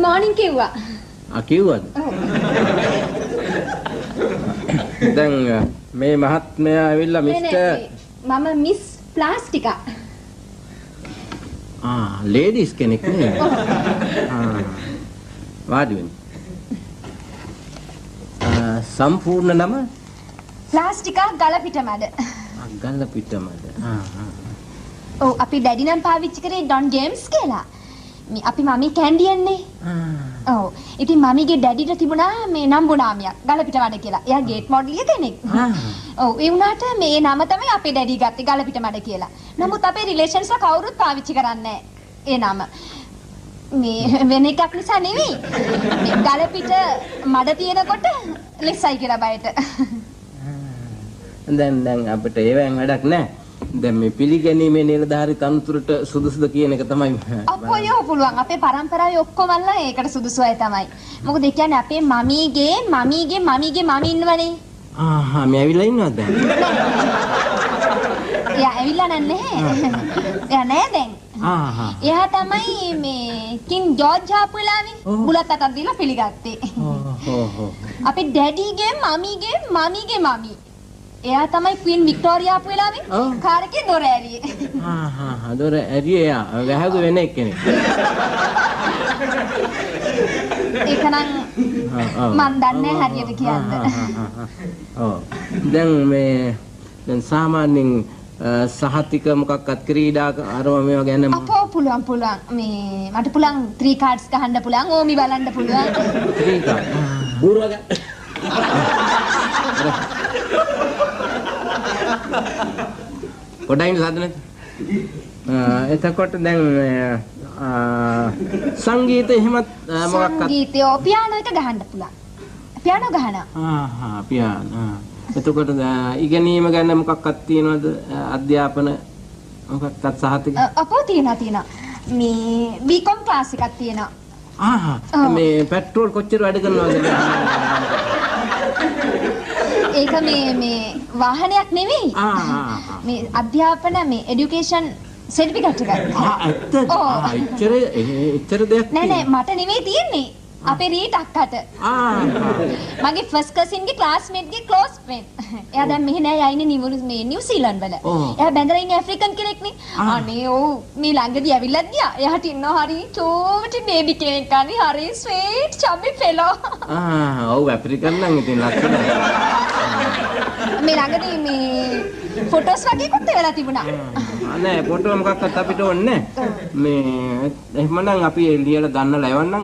morning කිව්වා. කිව්වද? දැන් මේ මහත්මයා ඇවිල්ලා මිස්ටර් මම මිස් ප්ලාස්ටිකා. ලේඩිස් කෙනෙක් නේ. වාඩි වෙන්න. සම්පූර්ණ නම ප්ලාස්ටිකා ගලපිටමැද. ගලපිටමැද. ඔව් අපි ඩැඩි නම් පාවිච්චි කරේ ඩොන් ජේම්ස් කියලා. අපි මමී කැන්ඩියන්නේ. ඔව්. ඉතින් මමීගේ ඩැඩිට තිබුණා මේ නම්බු නාමයක් ගලපිටමැද කියලා. එයා ගේට් මොඩ්ලිය කෙනෙක්. ඔව් ඒ වුණාට මේ නම තමයි අපේ ඩැඩි ගත්තේ ගලපිටමැද කියලා. නමුත් අපේ රිලේෂන්ස්ලා කවුරුත් පාවිච්චි කරන්නේ ඒ නම. මේ වෙන එකක් නිසා නෙවෙයි. මේ ගලපිට මඩ තියෙනකොට ලෙස්සයි කියලා බයට. දැන් අපිට ඒවෙන් වැඩක් නැහැ. දැන් මේ පිළිගැනීමේ නිලධාරී තනතුරට සුදුසුද කියන එක තමයි. අප්පෝයෝ පුළුවන්. අපේ පරම්පරාවේ ඔක්කොමල්ලා ඒකට සුදුසු අය තමයි. මොකද ඒ කියන්නේ අපේ මමීගේ මමි ඉන්නවනේ. මේ ඇවිල්ලා ඉන්නවද දැන්? එයා ඇවිල්ලා නැහැ. එයා නෑ දැන්. එයා තමයි මේ කින් ජෝර්ජ් ආපු වෙලාවේ බුලත් අතක් දීලා පිළිගත්තේ. අපේ ඩැඩිගේ මමීගේ මමි. එයා තමයි ක්වීන් වික්ටෝරියා ආපු වෙලාවේ කාර් එකේ දොර ඇරියේ. දොර ඇරියේ එයා වැහුව වෙන එක්කෙනෙක්. ඒක නම් මන් දන්නේ හරියට කියන්න. ඔව්. දැන් සාමාන්‍යයෙන් සහතික මොකක්වත් ක්‍රීඩා අරම මේවා ගැන අපෝ පුළුවන්. මේ මට පුළුවන් 3 cards ගහන්න පුළුවන්. ඕමි බලන්න පුළුවන්. 3 cards. බූරුවග. පොඩ්ඩක් සාදන. එතකොට දැන් සංගීතය එහෙමත් මොකක්වත් සංගීතය පියානෝ එක ගහන්න පුළුවන්. පියානෝ ගහනවා. පියානෝ. එතකොට ඉගෙනීම ගැන මොකක්වත් තියනවද? අධ්‍යාපන මොකක්වත් සහතික? අපෝ තියෙනවා. මේ බීකොම් ක්ලාස් එකක් තියෙනවා. මේ පෙට්‍රෝල් කොච්චර වැඩ කරනවද? ඒක මේ වාහනයක් නෙවෙයි. මේ අධ්‍යාපන මේ এডুকেෂන් සර්ටිෆිකේට් එක. ඇත්තද? එච්චර දෙයක් නෑ මට නෙවෙයි තියෙන්නේ. අපේ රීට් අක්කට. මගේ ෆස්ට් කසින්ගේ ක්ලාස්මේට්ගේ ක්ලෝස් ෆ්‍රෙන්ඩ්. එයා දැන් මෙහෙ නෑ යන්නේ නිව්සීලන්ත වල. එයා බැඳලා ඉන්නේ ඇෆ්‍රිකන් කෙනෙක් නේ. අනේ ඔව් මේ ළඟදී ඇවිල්ලා ගියා. එයාට ඉන්නවා හරි චෝටි බේබි කෙනෙක් අනේ හරි ස්වීට් චබි ෆෙලෝ. ඔව් ඇෆ්‍රිකන් නම් ඉතින් ලස්සනයි. මේ ළඟදී මේ ෆොටෝස් වගේකුත් වෙලා තිබුණා. නෑ ෆොටෝ මොකක්වත් අපිට ඕනේ නෑ. මේ එහෙමනම් අපි ලියලා ගන්නලා එවන්නම්.